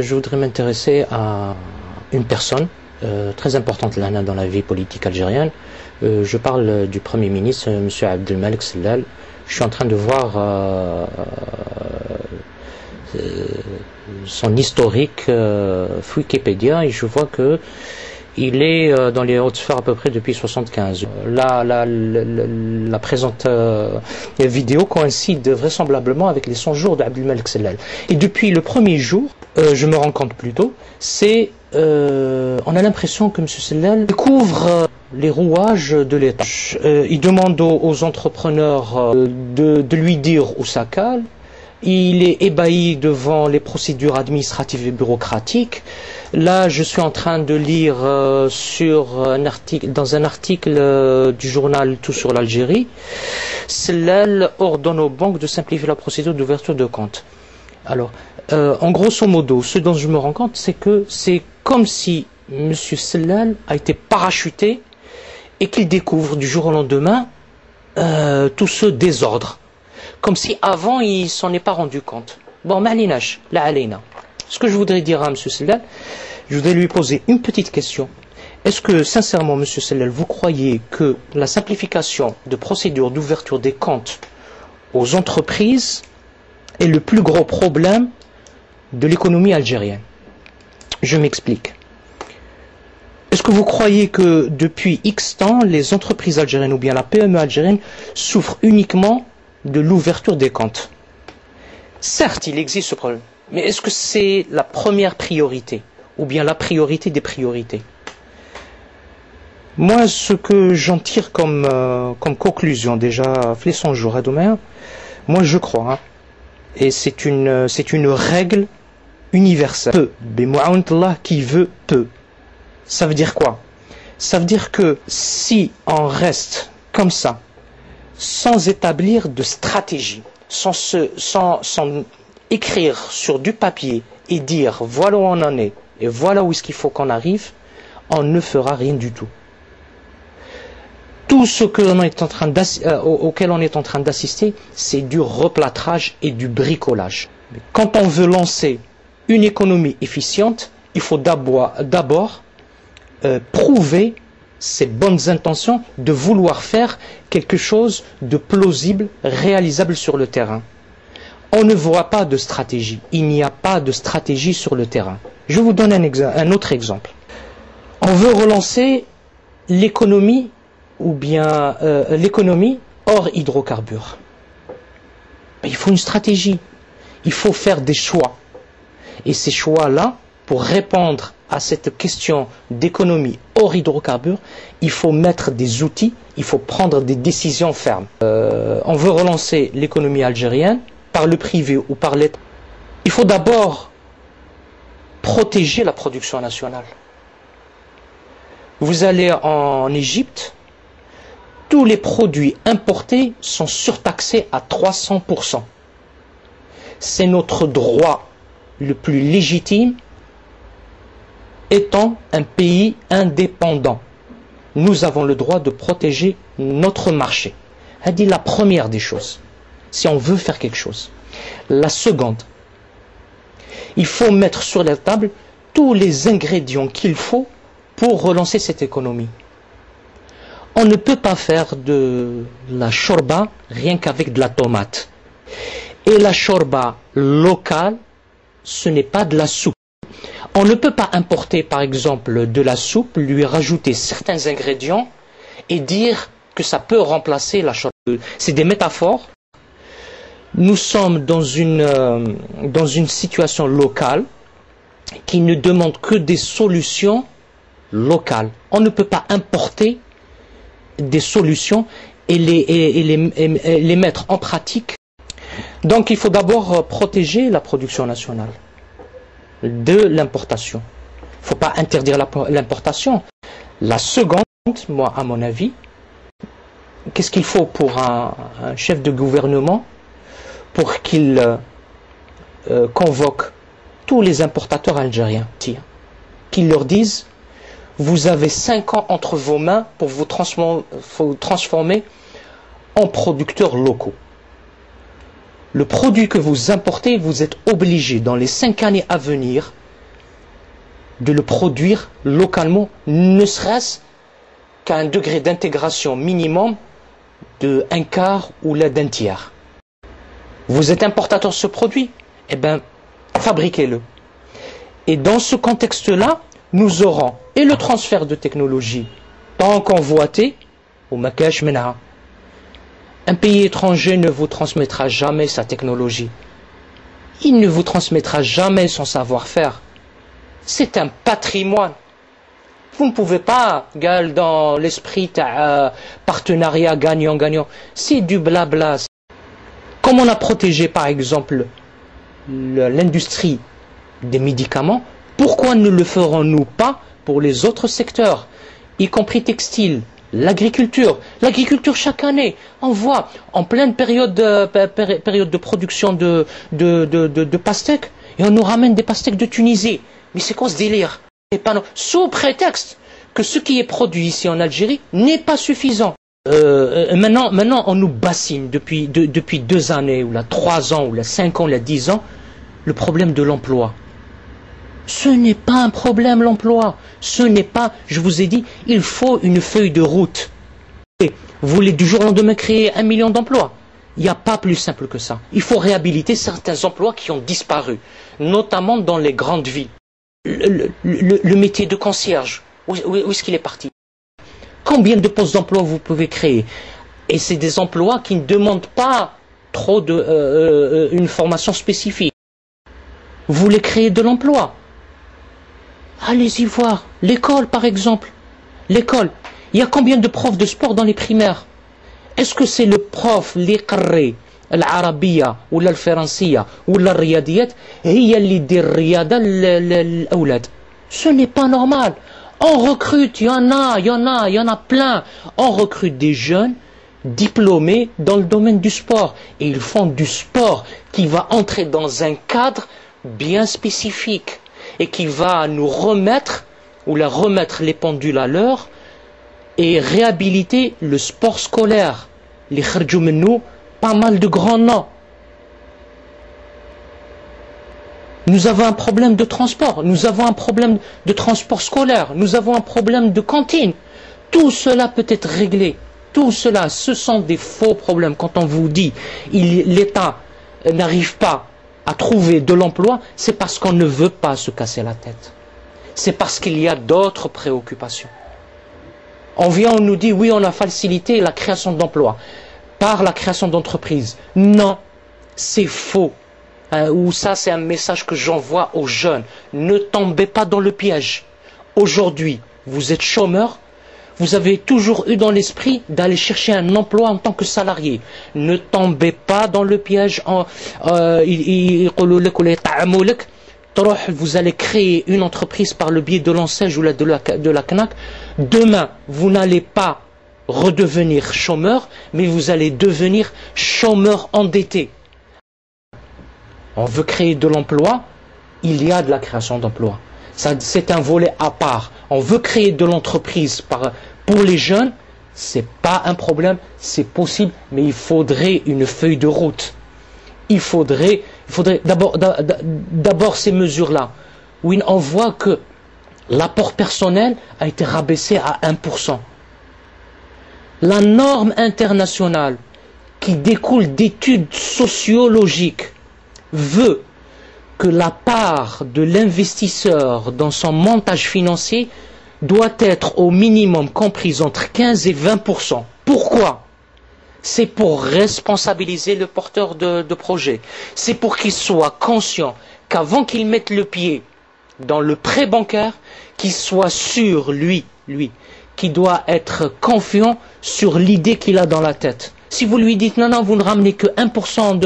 Je voudrais m'intéresser à une personne très importante dans la vie politique algérienne. Je parle du Premier ministre, M. Abdelmalek Sellal. Je suis en train de voir son historique Wikipédia et je vois que il est dans les hautes sphères à peu près depuis 75. La présente vidéo coïncide vraisemblablement avec les 100 jours d'Abdelmalek Sellal. Et depuis le premier jour, je me rends compte plutôt, on a l'impression que M. Sellal découvre les rouages de l'État. Il demande aux entrepreneurs de lui dire où ça cale. Il est ébahi devant les procédures administratives et bureaucratiques. Là, je suis en train de lire dans un article du journal Tout sur l'Algérie, Sellal ordonne aux banques de simplifier la procédure d'ouverture de compte. Alors, en grosso modo, ce dont je me rends compte, c'est que c'est comme si M. Sellal a été parachuté et qu'il découvre du jour au lendemain tout ce désordre. Comme si avant il s'en est pas rendu compte. Bon, ma'linash, la alayna. Ce que je voudrais dire à M. Sellal, je voudrais lui poser une petite question. Est-ce que, sincèrement, M. Sellal, vous croyez que la simplification de procédures d'ouverture des comptes aux entreprises est le plus gros problème de l'économie algérienne? Je m'explique. Est-ce que vous croyez que depuis X temps, les entreprises algériennes ou bien la PME algérienne souffrent uniquement de l'ouverture des comptes? Certes, il existe ce problème, mais est-ce que c'est la première priorité ou bien la priorité des priorités? Moi, ce que j'en tire comme conclusion, déjà, fait 100 jours à demain, moi je crois, et c'est une règle universelle. Peu, bimou'aountallah, qui veut peu. Ça veut dire quoi? Ça veut dire que si on reste comme ça, sans établir de stratégie, sans écrire sur du papier et dire voilà où on en est et voilà où est-ce qu'il faut qu'on arrive, on ne fera rien du tout. Tout ce que auquel on est en train d'assister, c'est du replâtrage et du bricolage. Quand on veut lancer une économie efficiente, il faut d'abord prouver ses bonnes intentions de vouloir faire quelque chose de plausible, réalisable sur le terrain. On ne voit pas de stratégie. Il n'y a pas de stratégie sur le terrain. Je vous donne un autre exemple. On veut relancer l'économie ou bien l'économie hors hydrocarbures. Il faut une stratégie. Il faut faire des choix. Et ces choix-là, pour répondre à cette question d'économie hors hydrocarbures, il faut mettre des outils, il faut prendre des décisions fermes. On veut relancer l'économie algérienne par le privé ou par l'État. Il faut d'abord protéger la production nationale. Vous allez en Égypte, tous les produits importés sont surtaxés à 300%. C'est notre droit le plus légitime étant un pays indépendant. Nous avons le droit de protéger notre marché. C'est la première des choses, si on veut faire quelque chose. La seconde, il faut mettre sur la table tous les ingrédients qu'il faut pour relancer cette économie. On ne peut pas faire de la shorba rien qu'avec de la tomate. Et la shorba locale, ce n'est pas de la soupe. On ne peut pas importer par exemple de la soupe, lui rajouter certains ingrédients et dire que ça peut remplacer la shorba. C'est des métaphores. Nous sommes dans une situation locale qui ne demande que des solutions locales. On ne peut pas importer des solutions et les mettre en pratique. Donc il faut d'abord protéger la production nationale de l'importation. Il ne faut pas interdire l'importation. La seconde, moi à mon avis, qu'est-ce qu'il faut pour un chef de gouvernement pour qu'il convoque tous les importateurs algériens, qu'il leur dise vous avez 5 ans entre vos mains pour vous transformer en producteurs locaux. Le produit que vous importez, vous êtes obligé dans les 5 années à venir de le produire localement, ne serait-ce qu'à un degré d'intégration minimum de 1/4 ou d'un tiers. Vous êtes importateur de ce produit, eh bien, fabriquez-le. Et dans ce contexte-là, nous aurons et le transfert de technologie tant convoité, au Makash Mena. Un pays étranger ne vous transmettra jamais sa technologie. Il ne vous transmettra jamais son savoir-faire. C'est un patrimoine. Vous ne pouvez pas, dans l'esprit partenariat gagnant-gagnant, c'est du blabla. Comme on a protégé par exemple l'industrie des médicaments, pourquoi ne le ferons-nous pas pour les autres secteurs, y compris textile, l'agriculture? L'agriculture, chaque année, on voit en pleine période de production de pastèques, et on nous ramène des pastèques de Tunisie. Mais c'est quoi ce délire? Sous prétexte que ce qui est produit ici en Algérie n'est pas suffisant. Maintenant, on nous bassine depuis 2 années, ou là 3 ans, ou là 5 ans, ou là 10 ans, le problème de l'emploi. Ce n'est pas un problème l'emploi. Ce n'est pas, je vous ai dit, il faut une feuille de route. Et vous voulez du jour au lendemain créer 1 million d'emplois? Il n'y a pas plus simple que ça. Il faut réhabiliter certains emplois qui ont disparu, notamment dans les grandes villes. Le métier de concierge, où est-ce qu'il est parti? Combien de postes d'emploi vous pouvez créer? Et c'est des emplois qui ne demandent pas trop une formation spécifique. Vous voulez créer de l'emploi? Allez-y voir. L'école, par exemple. L'école. Il y a combien de profs de sport dans les primaires? Est-ce que c'est le prof, l'Iqri, l'Arabia, ou la Françia, ou la Riyadiyat, هي اللي يدير الرياضة للأولاد? Ce n'est pas normal. On recrute, il y en a plein. On recrute des jeunes diplômés dans le domaine du sport. Et ils font du sport qui va entrer dans un cadre bien spécifique et qui va nous remettre, ou la remettre les pendules à l'heure, et réhabiliter le sport scolaire. Les kharjou mennou, pas mal de grands noms. Nous avons un problème de transport, nous avons un problème de transport scolaire, nous avons un problème de cantine. Tout cela peut être réglé. Tout cela, ce sont des faux problèmes. Quand on vous dit l'État n'arrive pas à trouver de l'emploi, c'est parce qu'on ne veut pas se casser la tête. C'est parce qu'il y a d'autres préoccupations. On vient, on nous dit, oui, on a facilité la création d'emplois par la création d'entreprises. Non, c'est faux. Ou ça, c'est un message que j'envoie aux jeunes. Ne tombez pas dans le piège. Aujourd'hui, vous êtes chômeur, vous avez toujours eu dans l'esprit d'aller chercher un emploi en tant que salarié. Ne tombez pas dans le piège. Vous allez créer une entreprise par le biais de l'enseigne ou de la CNAC. Demain, vous n'allez pas redevenir chômeur, mais vous allez devenir chômeur endetté. On veut créer de l'emploi, il y a de la création d'emplois. C'est un volet à part. On veut créer de l'entreprise pour les jeunes, c'est pas un problème, c'est possible, mais il faudrait une feuille de route. Il faudrait d'abord ces mesures-là, où on voit que l'apport personnel a été rabaissé à 1%. La norme internationale qui découle d'études sociologiques veut que la part de l'investisseur dans son montage financier doit être au minimum comprise entre 15 et 20%. Pourquoi? C'est pour responsabiliser le porteur de projet. C'est pour qu'il soit conscient qu'avant qu'il mette le pied dans le prêt bancaire, qu'il soit sûr, lui, qu'il doit être confiant sur l'idée qu'il a dans la tête. Si vous lui dites non, vous ne ramenez que 1%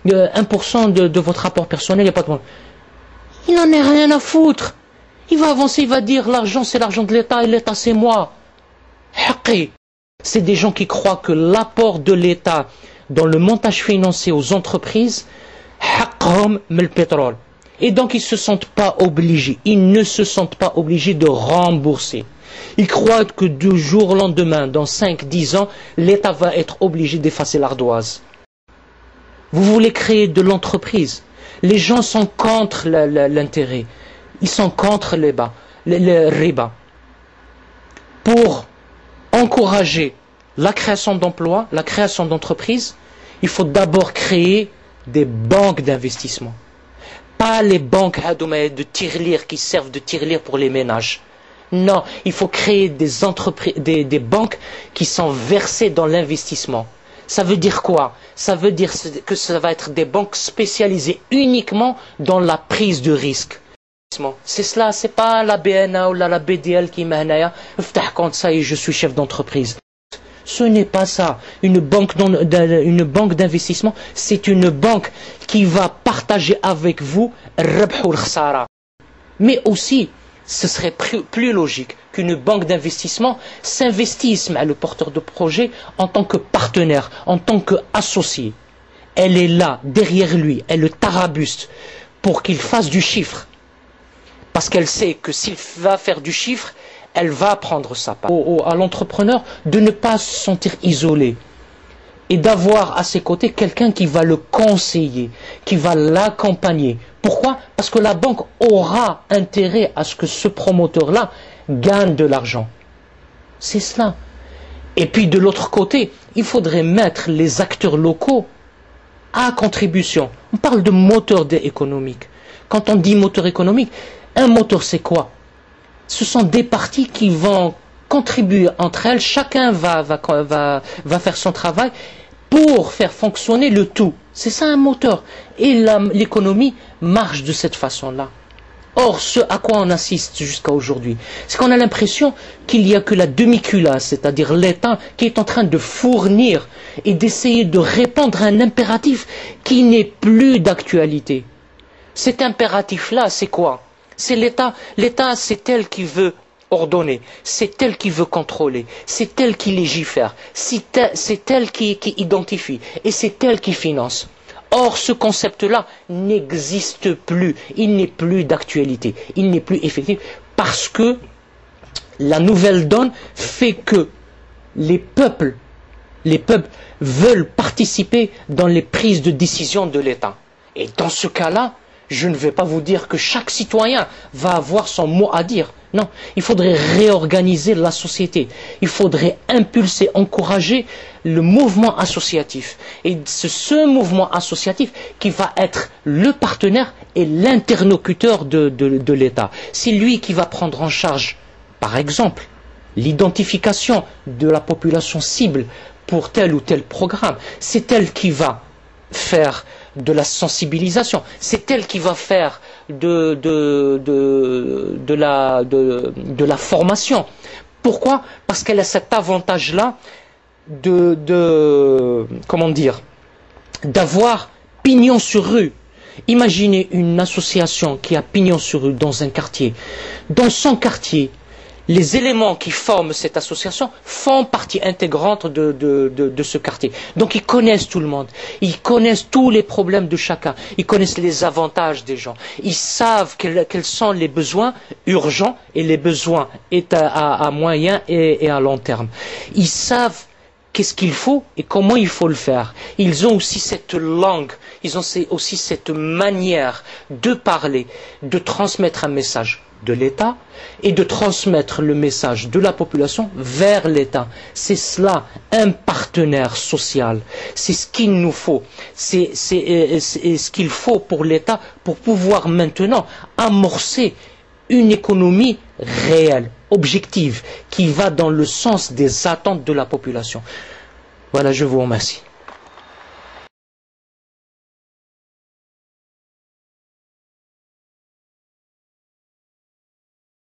de votre apport personnel, il n'y a pas de problème. Il n'en a rien à foutre. Il va avancer, il va dire l'argent c'est l'argent de l'État et l'État c'est moi. Haqi. C'est des gens qui croient que l'apport de l'État dans le montage financier aux entreprises, haqqhum mil pétrole. Et donc ils ne se sentent pas obligés. Ils ne se sentent pas obligés de rembourser. Ils croient que du jour au lendemain, dans 5-10 ans, l'État va être obligé d'effacer l'ardoise. Vous voulez créer de l'entreprise. Les gens sont contre l'intérêt. Ils sont contre le riba. Pour encourager la création d'emplois, la création d'entreprises, il faut d'abord créer des banques d'investissement. Pas les banques de tirelire qui servent de tirelire pour les ménages. Non, il faut créer des entreprises, des banques qui sont versées dans l'investissement. Ça veut dire quoi? Ça veut dire que ça va être des banques spécialisées uniquement dans la prise de risque. C'est cela, c'est pas la BNA ou la BDL qui m'a compte ça et je suis chef d'entreprise. Ce n'est pas ça. Une banque d'investissement, c'est une banque qui va partager avec vous mais aussi, ce serait plus logique qu'une banque d'investissement s'investisse avec le porteur de projet en tant que partenaire, en tant qu'associé. Elle est là, derrière lui, elle le tarabuste pour qu'il fasse du chiffre. Parce qu'elle sait que s'il va faire du chiffre, elle va prendre sa part. À l'entrepreneur de ne pas se sentir isolé et d'avoir à ses côtés quelqu'un qui va le conseiller, qui va l'accompagner. Pourquoi? Parce que la banque aura intérêt à ce que ce promoteur-là gagne de l'argent. C'est cela. Et puis de l'autre côté, il faudrait mettre les acteurs locaux à contribution. On parle de moteur économique. Quand on dit moteur économique, un moteur c'est quoi? Ce sont des parties qui vont contribuer entre elles, chacun va faire son travail pour faire fonctionner le tout. C'est ça un moteur. Et l'économie marche de cette façon-là. Or, ce à quoi on assiste jusqu'à aujourd'hui, c'est qu'on a l'impression qu'il n'y a que la demi-culasse, c'est-à-dire l'État, qui est en train de fournir et d'essayer de répondre à un impératif qui n'est plus d'actualité. Cet impératif-là, c'est quoi? C'est l'État. L'État, c'est elle qui veut ordonner, c'est elle qui veut contrôler, c'est elle qui légifère, c'est elle qui identifie et c'est elle qui finance. Or, ce concept-là n'existe plus, il n'est plus d'actualité, il n'est plus effectif parce que la nouvelle donne fait que les peuples veulent participer dans les prises de décision de l'État. Et dans ce cas-là, je ne vais pas vous dire que chaque citoyen va avoir son mot à dire. Non, il faudrait réorganiser la société. Il faudrait impulser, encourager le mouvement associatif. Et c'est ce mouvement associatif qui va être le partenaire et l'interlocuteur de l'État. C'est lui qui va prendre en charge, par exemple, l'identification de la population cible pour tel ou tel programme. C'est elle qui va faire de la sensibilisation, c'est elle qui va faire de la formation. Pourquoi? Parce qu'elle a cet avantage-là comment dire, d'avoir pignon sur rue. Imaginez une association qui a pignon sur rue dans un quartier. Dans son quartier, les éléments qui forment cette association font partie intégrante de ce quartier. Donc ils connaissent tout le monde, ils connaissent tous les problèmes de chacun, ils connaissent les avantages des gens, ils savent quels sont les besoins urgents et les besoins à moyen et à long terme. Ils savent qu'est-ce qu'il faut et comment il faut le faire. Ils ont aussi cette langue, ils ont aussi cette manière de parler, de transmettre un message de l'État et de transmettre le message de la population vers l'État. C'est cela, un partenaire social. C'est ce qu'il nous faut. C'est ce qu'il faut pour l'État pour pouvoir maintenant amorcer une économie réelle, objective, qui va dans le sens des attentes de la population. Voilà, je vous remercie.